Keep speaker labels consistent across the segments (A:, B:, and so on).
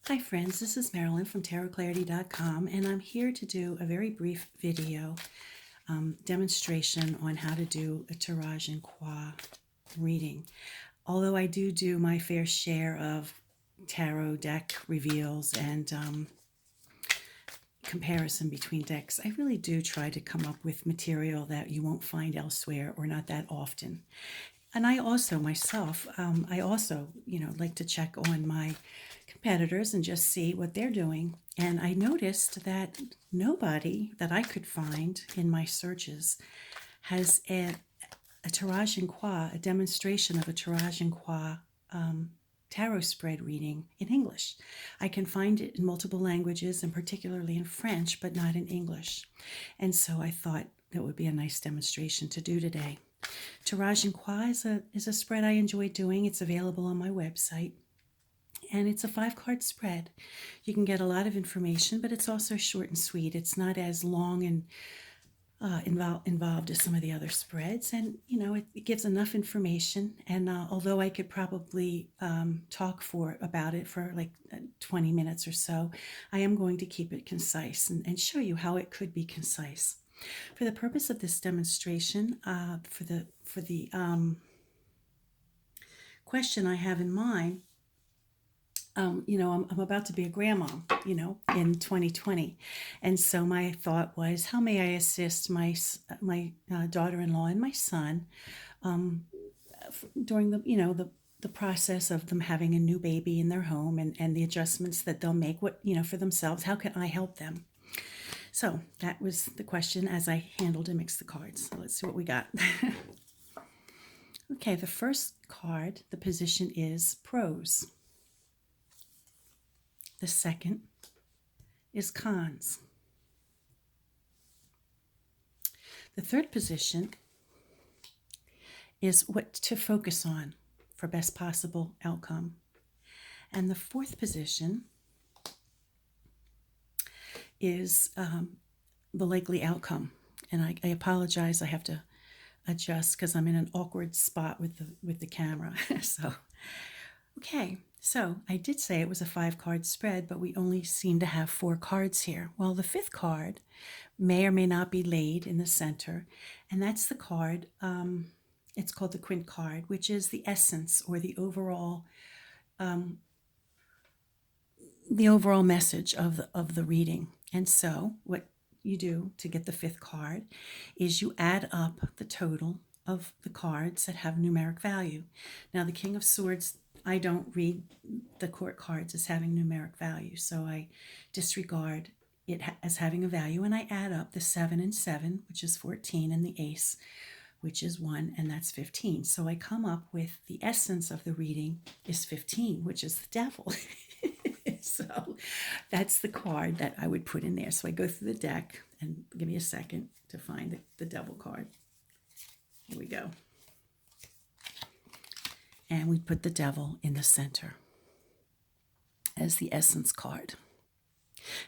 A: Hi friends, this is Marilyn from tarotclarity.com, and I'm here to do a very brief video demonstration on how to do a Tirage and Croix reading. Although I do my fair share of tarot deck reveals and comparison between decks, I really do try to come up with material that you won't find elsewhere or not that often. And I also myself, like to check on my competitors and just see what they're doing. And I noticed that nobody that I could find in my searches has a Tirage and Croix, a demonstration of a Tirage and Croix tarot spread reading in English. I can find it in multiple languages and particularly in French, but not in English. And so I thought that would be a nice demonstration to do today. Tirage and Croix is a spread I enjoy doing. It's available on my website. And it's a 5-card spread. You can get a lot of information, but it's also short and sweet. It's not as long and involved as some of the other spreads. And, it gives enough information. And although I could probably talk about it for like 20 minutes or so, I am going to keep it concise and show you how it could be concise. For the purpose of this demonstration, for the question I have in mind, I'm about to be a grandma, in 2020. And so my thought was, how may I assist my daughter-in-law and my son during the process of them having a new baby in their home and the adjustments that they'll make for themselves. How can I help them? So that was the question as I handled and mixed the cards. So let's see what we got. Okay, the first card, the position is pros. The second is cons. The third position is what to focus on for best possible outcome. And the fourth position is the likely outcome. And I apologize, I have to adjust because I'm in an awkward spot with the camera. So I did say it was a 5-card spread, but we only seem to have 4 cards here. Well, the 5th card may or may not be laid in the center, and that's the card, it's called the Quint card, which is the essence or the overall message of the reading. And so what you do to get the 5th card is you add up the total of the cards that have numeric value. Now, the King of Swords, I don't read the court cards as having numeric value, so I disregard it as having a value, and I add up the 7 and 7, which is 14, and the ace, which is 1, and that's 15. So I come up with the essence of the reading is 15, which is the devil. So that's the card that I would put in there. So I go through the deck, and give me a second to find the devil card. Here we go. And we put the devil in the center as the essence card.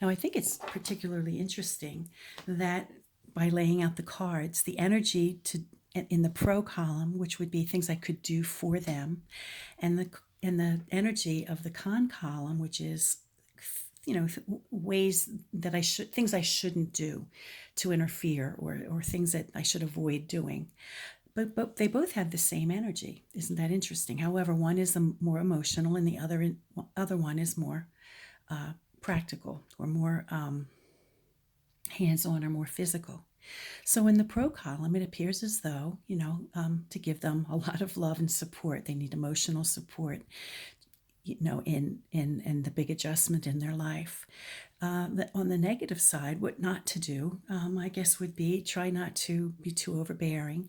A: Now, I think it's particularly interesting that by laying out the cards, the energy in the pro column, which would be things I could do for them, and the energy of the con column, which is ways that things I shouldn't do to interfere or things that I should avoid doing. But they both have the same energy. Isn't that interesting? However, one is more emotional and the other one is more practical or more hands-on or more physical. So in the pro column, it appears as though, to give them a lot of love and support. They need emotional support, in the big adjustment in their life. On the negative side, what not to do, I guess, would be try not to be too overbearing.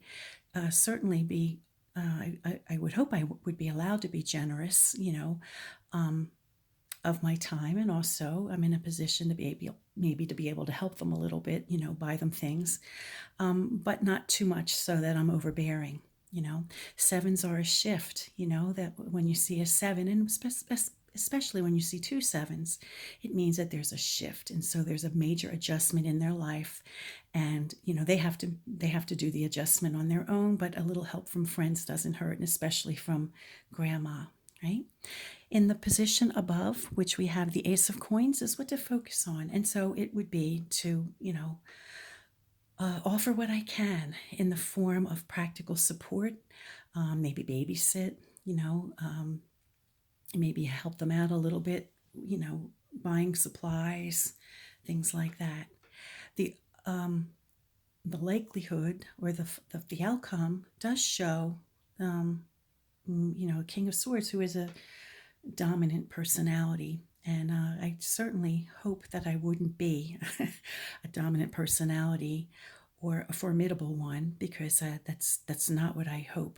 A: Certainly be, I would hope I would be allowed to be generous, of my time, and also I'm in a position to be able to help them a little bit, buy them things, but not too much so that I'm overbearing. 7s are a shift, that when you see a 7, and especially when you see 2 7s, it means that there's a shift. And so there's a major adjustment in their life. And, they have to do the adjustment on their own, but a little help from friends doesn't hurt, and especially from grandma, right? In the position above, which we have the Ace of Coins, is what to focus on. And so it would be to, offer what I can in the form of practical support, maybe babysit, maybe help them out a little bit, buying supplies, things like that. The the likelihood or the outcome does show, a King of Swords who is a dominant personality. And I certainly hope that I wouldn't be a dominant personality or a formidable one, because that's not what I hope,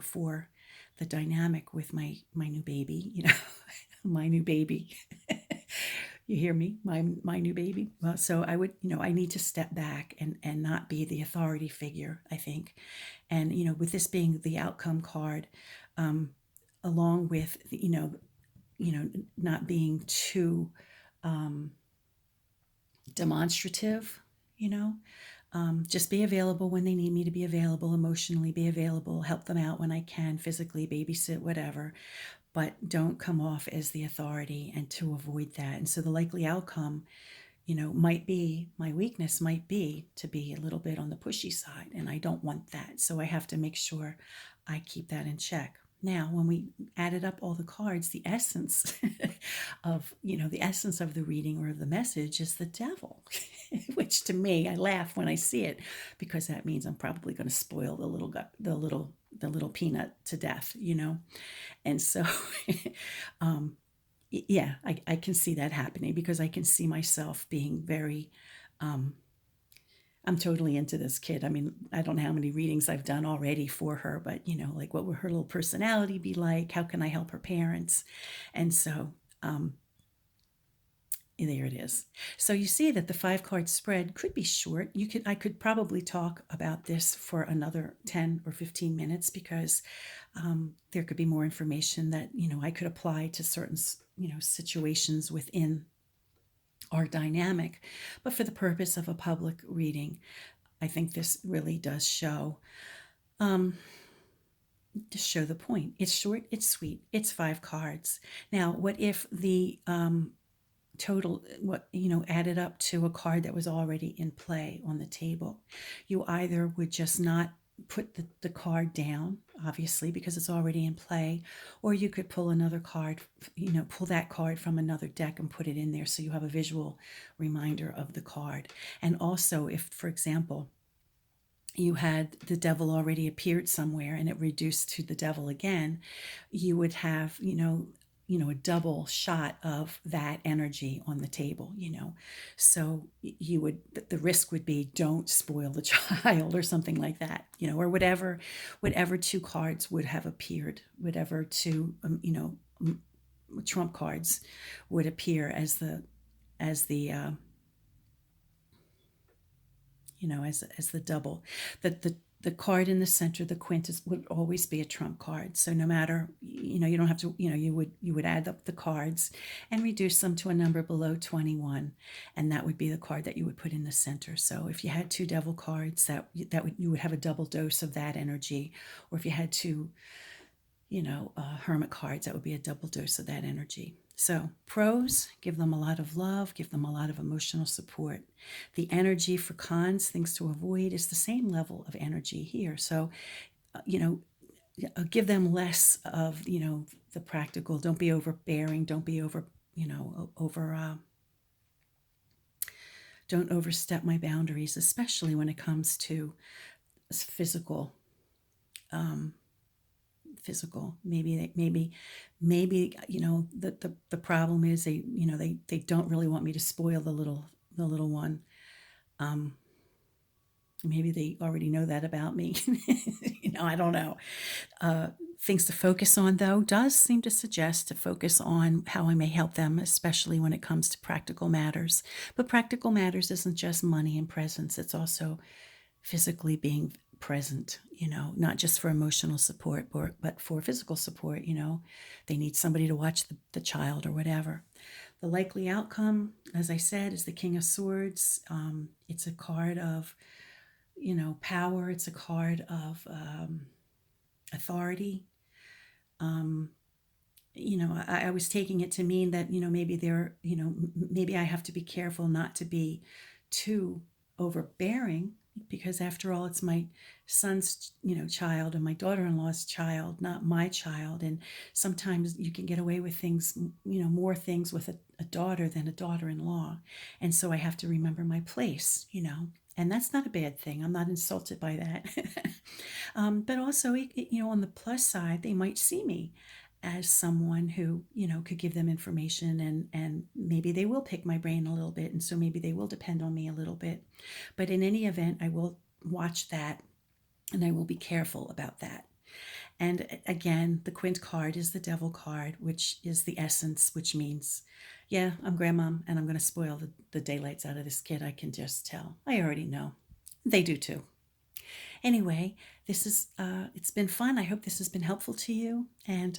A: for the dynamic with my new baby, my new baby. You hear me? My new baby. Well, so I would, I need to step back and not be the authority figure, I think. And, with this being the outcome card, along with, not being too demonstrative, just be available when they need me to be available, emotionally be available, help them out when I can, physically, babysit, whatever, but don't come off as the authority, and to avoid that. And so the likely outcome, might be, my weakness might be to be a little bit on the pushy side, and I don't want that. So I have to make sure I keep that in check. Now, when we added up all the cards, the essence the essence of the reading or the message is the devil, which to me, I laugh when I see it, because that means I'm probably going to spoil the little peanut to death, And so, yeah, I can see that happening, because I can see myself being very, I'm totally into this kid. I mean, I don't know how many readings I've done already for her, but like, what will her little personality be like? How can I help her parents? And so, there it is. So you see that the 5-card spread could be short. I could probably talk about this for another 10 or 15 minutes, because there could be more information that, I could apply to certain, situations within our dynamic. But for the purpose of a public reading, I think this really does show, to show the point. It's short, it's sweet, it's 5 cards. Now, what if the total, added up to a card that was already in play on the table? You either would just not put the card down, obviously, because it's already in play, or you could pull another card, pull that card from another deck and put it in there, so you have a visual reminder of the card. And also, if, for example, you had the devil already appeared somewhere and it reduced to the devil again, you would have, a double shot of that energy on the table, So the risk would be, don't spoil the child, or something like that, or whatever 2 cards would have appeared, whatever 2, trump cards would appear as the as the double. The card in the center, the quintus, would always be a trump card. So no matter, you don't have to, you would add up the cards and reduce them to a number below 21, and that would be the card that you would put in the center. So if you had 2 devil cards, you would have a double dose of that energy. Or if you had 2, hermit cards, that would be a double dose of that energy. So pros, give them a lot of love, give them a lot of emotional support. The energy for cons, things to avoid, is the same level of energy here. So, give them less of, the practical. Don't be overbearing. Don't be don't overstep my boundaries, especially when it comes to physical. Maybe the problem is they don't really want me to spoil the little one. Maybe they already know that about me. I don't know. Things to focus on, though, does seem to suggest to focus on how I may help them, especially when it comes to practical matters. But practical matters isn't just money and presents. It's also physically being present, not just for emotional support, but for physical support. They need somebody to watch the child or whatever. The likely outcome, as I said, is the King of Swords. It's a card of, power. It's a card of authority. I was taking it to mean that, maybe maybe I have to be careful not to be too overbearing, because after all, it's my son's, child, and my daughter-in-law's child, not my child. And sometimes you can get away with things, more things with a daughter than a daughter-in-law. And so I have to remember my place, and that's not a bad thing. I'm not insulted by that. But also, on the plus side, they might see me as someone who, could give them information, and maybe they will pick my brain a little bit. And so maybe they will depend on me a little bit. But in any event, I will watch that, and I will be careful about that. And again, the Quint card is the devil card, which is the essence, which means, yeah, I'm grandmom, and I'm going to spoil the daylights out of this kid. I can just tell. I already know. They do too. Anyway, it's been fun. I hope this has been helpful to you. And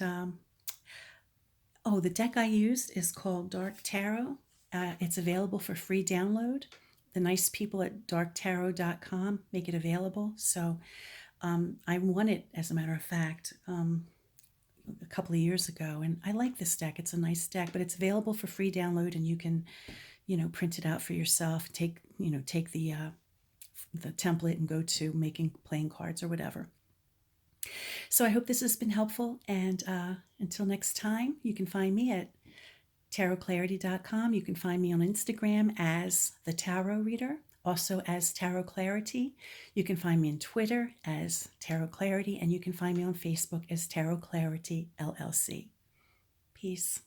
A: the deck I used is called Dark Tarot. It's available for free download. The nice people at darktarot.com make it available. So I won it, as a matter of fact, a couple of years ago, and I like this deck. It's a nice deck, but it's available for free download, and you can, print it out for yourself. Take the template and go to making playing cards or whatever. So I hope this has been helpful, and until next time, you can find me at tarotclarity.com. You can find me on Instagram as the Tarot Reader, also as Tarot Clarity. You can find me on Twitter as Tarot Clarity, and you can find me on Facebook as Tarot Clarity LLC. Peace.